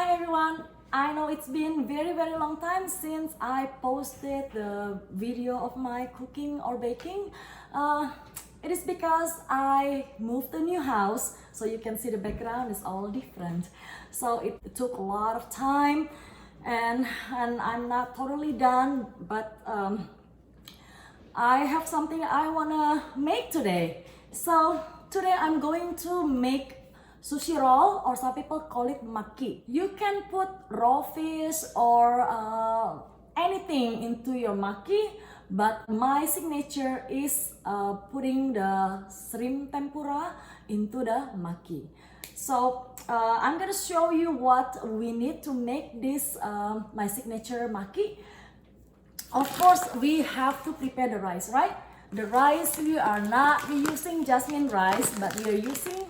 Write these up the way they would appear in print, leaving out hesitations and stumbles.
Hi everyone! I know it's been very long time since I posted the video of my cooking or baking. It is because I moved to a new house, so you can see the background is all different. So it took a lot of time and I'm not totally done, but I have something I wanna make today. So today I'm going to make sushi roll, or some people call it maki. You can put raw fish or anything into your maki, but my signature is putting the shrimp tempura into the maki. So I'm gonna show you what we need to make this my signature maki. Of course, we have to prepare the rice, right? The rice, we are not using jasmine rice, but we are using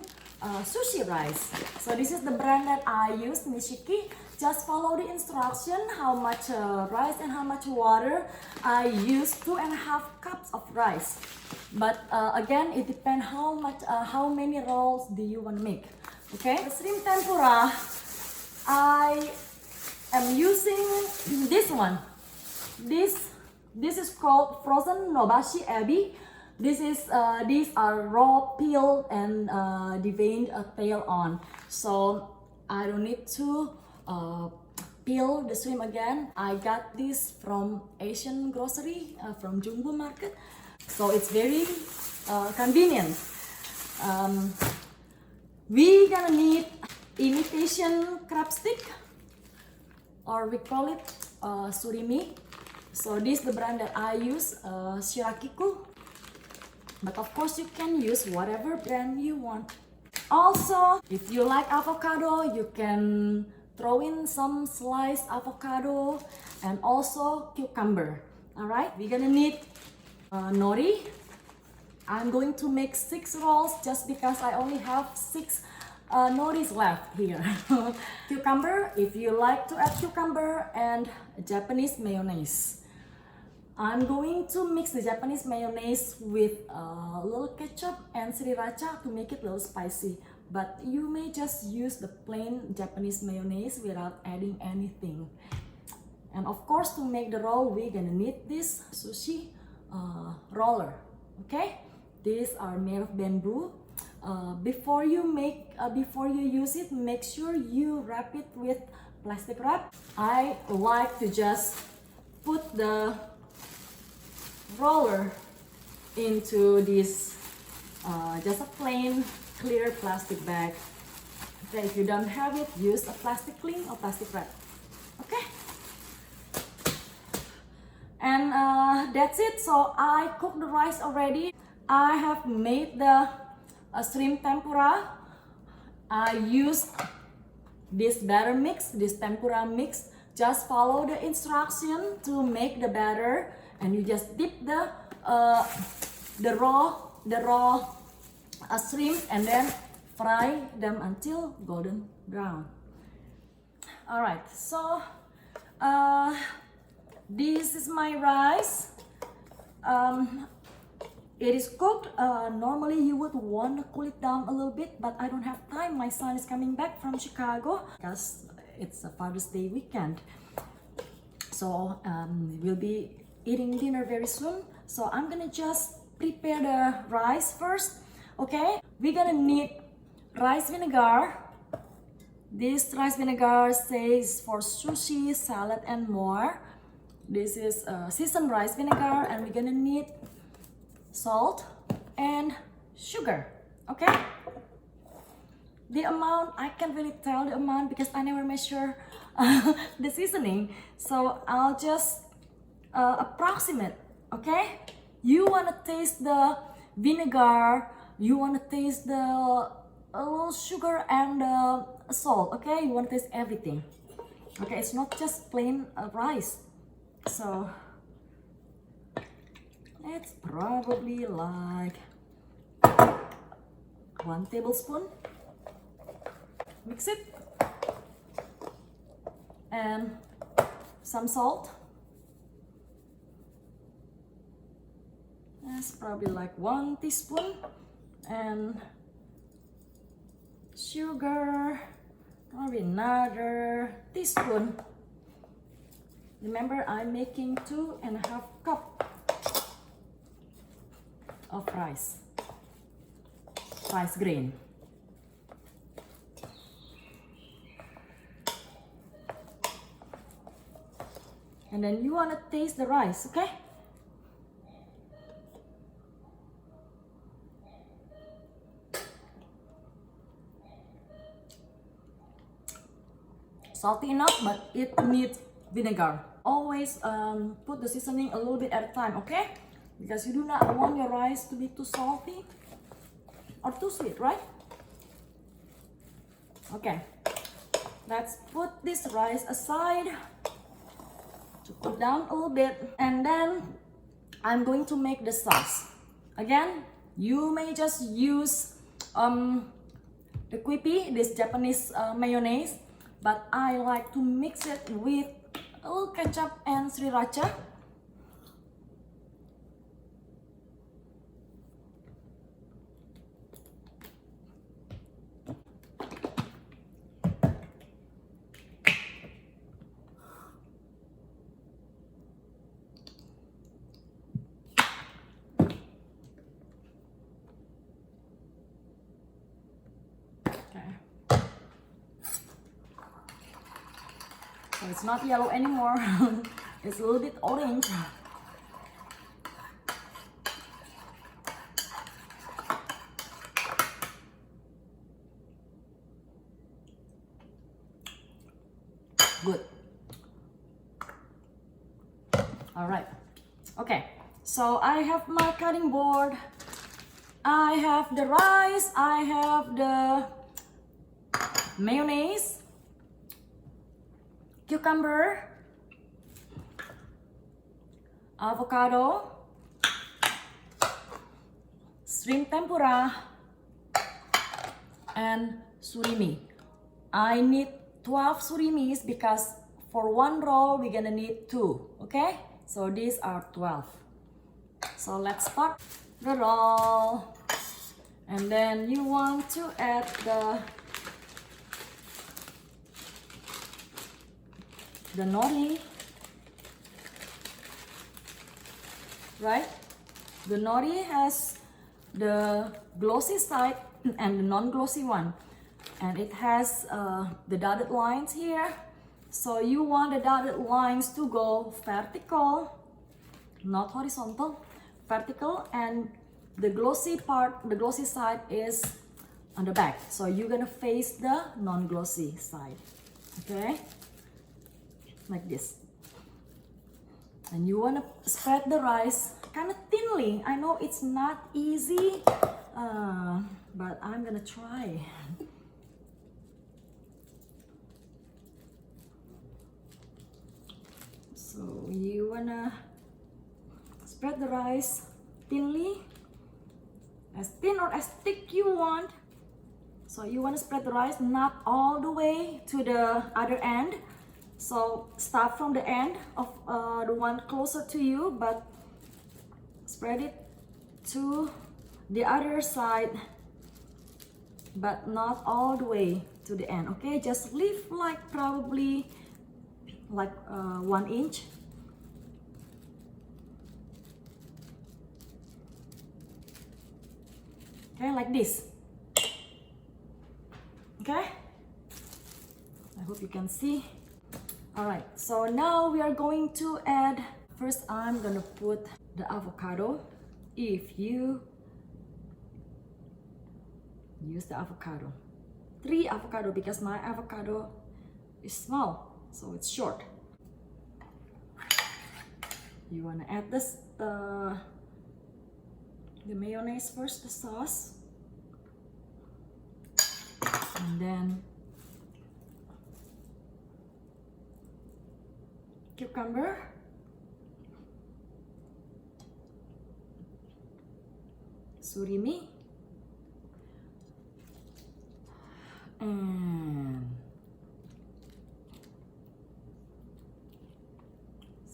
sushi rice. So this is the brand that I use, Nishiki. Just follow the instruction, how much rice and how much water. I use 2.5 cups of rice. But again, it depends how many rolls do you want to make. Okay, the shrimp tempura, I am using this one. This is called frozen Nobashi Ebi. These are raw peeled and deveined tail on. So I don't need to peel the shrimp again. I got this from Asian grocery, from Jumbo Market. So it's very convenient. We gonna need imitation crab stick, or we call it Surimi. So this is the brand that I use, Shirakiku. But of course you can use whatever brand you want. Also, if you like avocado, you can throw in some sliced avocado and also cucumber. Alright, we're gonna need nori. I'm going to make 6 rolls just because I only have 6 noris left here. Cucumber, if you like to add cucumber, and Japanese mayonnaise. I'm going to mix the Japanese mayonnaise with a little ketchup and sriracha to make it a little spicy. But you may just use the plain Japanese mayonnaise without adding anything. And of course, to make the roll, we're gonna need this sushi roller. Okay, these are made of bamboo. Before you use it, make sure you wrap it with plastic wrap. I like to just put the roller into this just a plain clear plastic bag. Okay, if you don't have it, use a plastic cling or plastic wrap. Okay, and that's it. So I cooked the rice already. I have made the shrimp tempura. I used this batter mix, this tempura mix. Just follow the instruction to make the batter, and you just dip the raw shrimp and then fry them until golden brown. All right, so this is my rice. It is cooked. Normally you would want to cool it down a little bit, but I don't have time. My son is coming back from Chicago because it's a Father's Day weekend. So we'll be eating dinner very soon. So I'm gonna just prepare the rice first. Okay, we're gonna need rice vinegar. This rice vinegar says for sushi, salad, and more. This is seasoned rice vinegar, and we're gonna need salt and sugar. Okay, the amount, I can't really tell the amount because I never measure the seasoning, so I'll just approximate. Okay, you want to taste the vinegar, you want to taste the a little sugar and salt. Okay, you want to taste everything. Okay, it's not just plain rice. So it's probably like 1 tablespoon. Mix it, and some salt. That's probably like 1 teaspoon, and sugar Maybe another teaspoon. Remember, I'm making 2.5 cup of rice grain. And then you want to taste the rice, okay? Salty enough, but it needs vinegar. Always put the seasoning a little bit at a time, okay? Because you do not want your rice to be too salty or too sweet, right? Okay, let's put this rice aside to cool down a little bit, and then I'm going to make the sauce. Again, you may just use the Kewpie, this Japanese mayonnaise, but I like to mix it with a little ketchup and sriracha. So it's not yellow anymore. It's a little bit orange. Good. All right. Okay. So I have my cutting board. I have the rice. I have the mayonnaise, cucumber, avocado, shrimp tempura, and surimi. I need 12 surimis because for one roll we're gonna need 2, okay? So these are 12. So let's start the roll. And then you want to add the nori, right? The nori has the glossy side and the non-glossy one, and it has the dotted lines here. So you want the dotted lines to go vertical, not horizontal, vertical, and the glossy part, the glossy side is on the back. So you're gonna face the non-glossy side, okay? Like this. And you want to spread the rice kind of thinly. I know it's not easy, but I'm gonna try. So you wanna spread the rice thinly, as thin or as thick you want. So you want to spread the rice not all the way to the other end. So start from the end of the one closer to you, but spread it to the other side, but not all the way to the end, okay? Just leave like probably like 1 inch. Okay, like this. Okay? I hope you can see. Alright, so now we are going to add, first I'm gonna put the avocado. If you use the avocado, 3 avocado, because my avocado is small, so it's short. You wanna add this, the mayonnaise first, the sauce, and then cucumber, surimi, and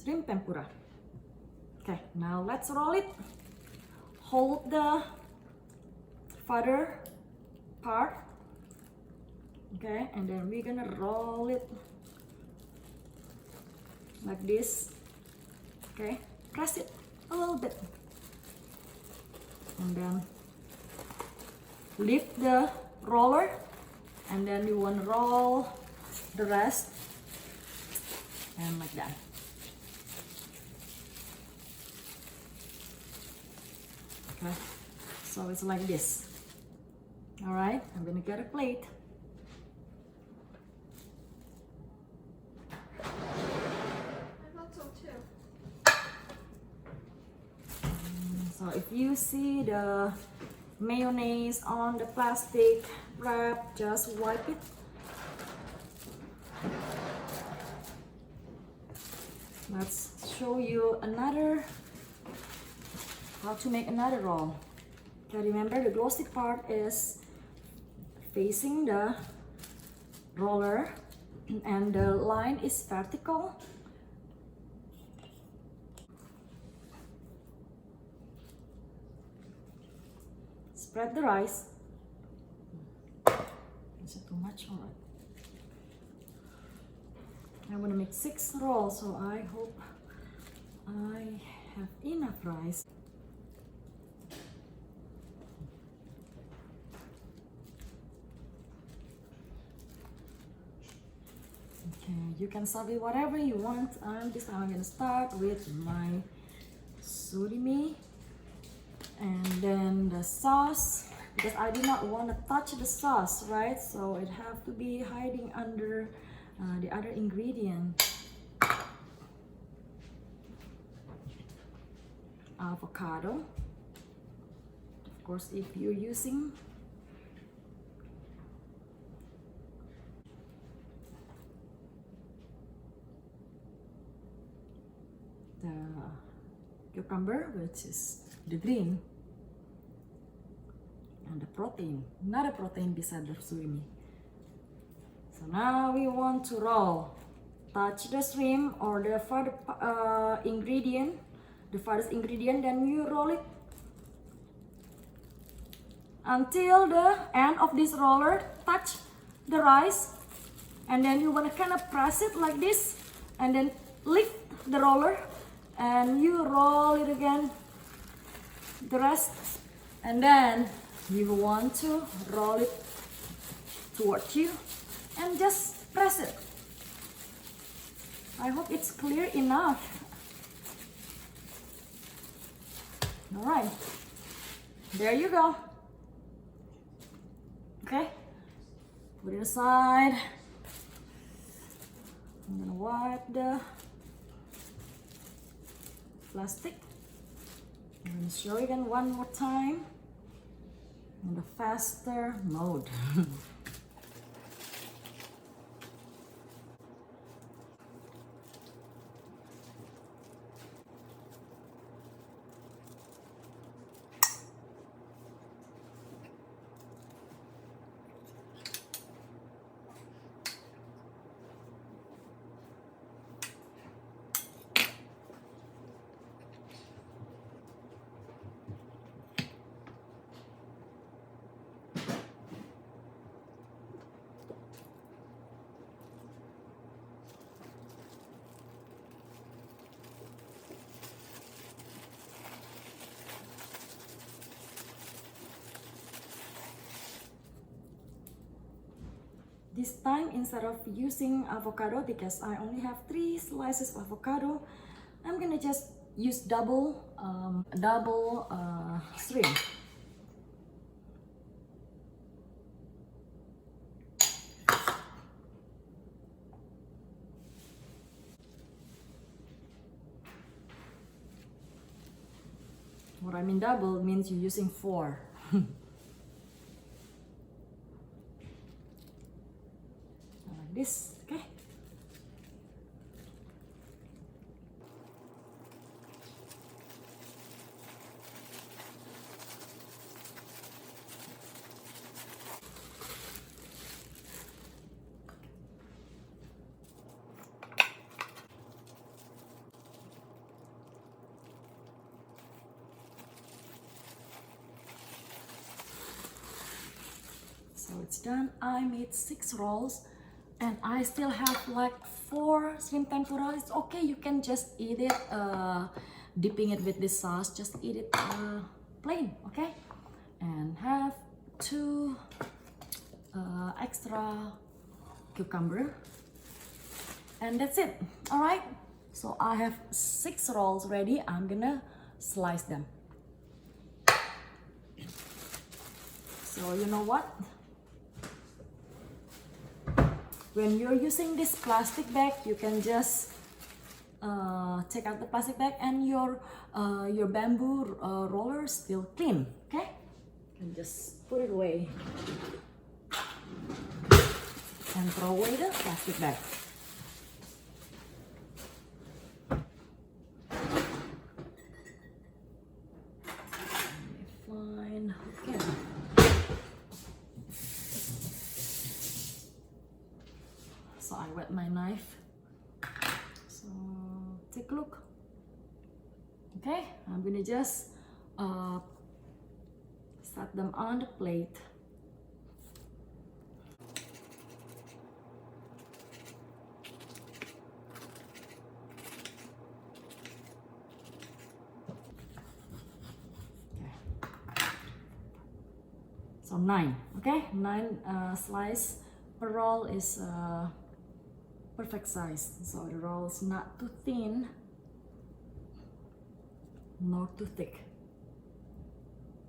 shrimp tempura. Okay, now let's roll it. Hold the further part Okay, and then we're gonna roll it like this. Okay, press it a little bit, and then lift the roller, and then you want to roll the rest, and like that. Okay, so it's like this. All right, I'm gonna get a plate. So if you see the mayonnaise on the plastic wrap, just wipe it. Let's show you how to make another roll. Okay, remember the glossy part is facing the roller and the line is vertical. Spread the rice. Is it too much? All right. I want to make 6 rolls, so I hope I have enough rice. Okay, you can start with whatever you want. This time I'm going to start with my surimi. And then the sauce, because I do not want to touch the sauce, right? So it have to be hiding under the other ingredient. Avocado. Of course, if you're using the cucumber, which is the green, and the protein, not a protein beside the surimi. So now we want to roll. Touch the shrimp or the farthest ingredient, then you roll it until the end of this roller touch the rice, and then you want to kind of press it like this, and then lift the roller, and you roll it again, the rest, and then you want to roll it towards you and just press it. I hope it's clear enough. All right, there you go. Okay, put it aside. I'm gonna wipe the plastic. I'm going to show you again one more time in the faster mode. This time, instead of using avocado, because I only have 3 slices of avocado, I'm gonna just use double shrimp. What I mean double means you're using 4. This, okay? So it's done, I made 6 rolls and I still have like 4 shrimp tempura. It's okay, you can just eat it dipping it with this sauce. Just eat it plain, okay? And have 2 extra cucumber, and that's it. All right, so I have 6 rolls ready. I'm gonna slice them. So you know what, when you're using this plastic bag, you can just take out the plastic bag and your bamboo roller is still clean, okay? And just put it away and throw away the plastic bag. Fine, okay. So I wet my knife. So take a look. Okay, I'm gonna just set them on the plate. So 9, okay? 9 slice per roll is perfect size. So the roll is not too thin, nor too thick.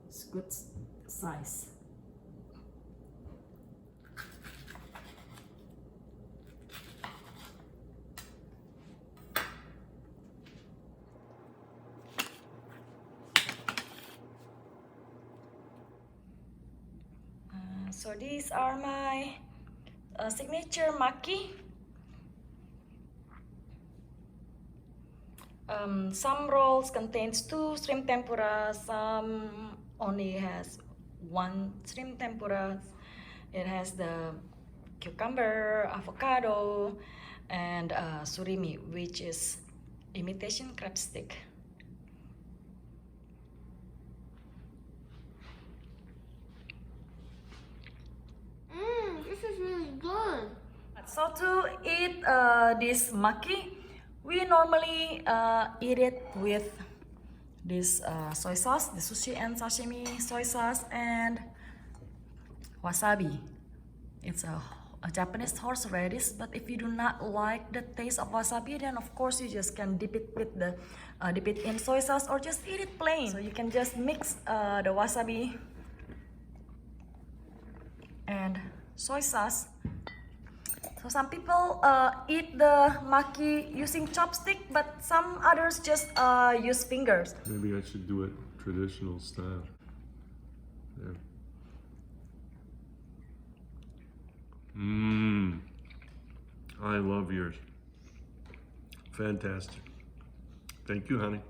It's good size. So these are my signature Maki. Some rolls contains 2 shrimp tempura, some only has 1 shrimp tempura. It has the cucumber, avocado, and surimi, which is imitation crab stick. This is really good. So to eat this maki, we normally eat it with this soy sauce, the sushi and sashimi soy sauce, and wasabi. It's a Japanese horseradish, but if you do not like the taste of wasabi, then of course you just can dip it with the dip it in soy sauce or just eat it plain. So you can just mix the wasabi and soy sauce. So some people eat the maki using chopstick, but some others just use fingers. Maybe I should do it traditional style. Yeah. I love yours. Fantastic. Thank you, honey.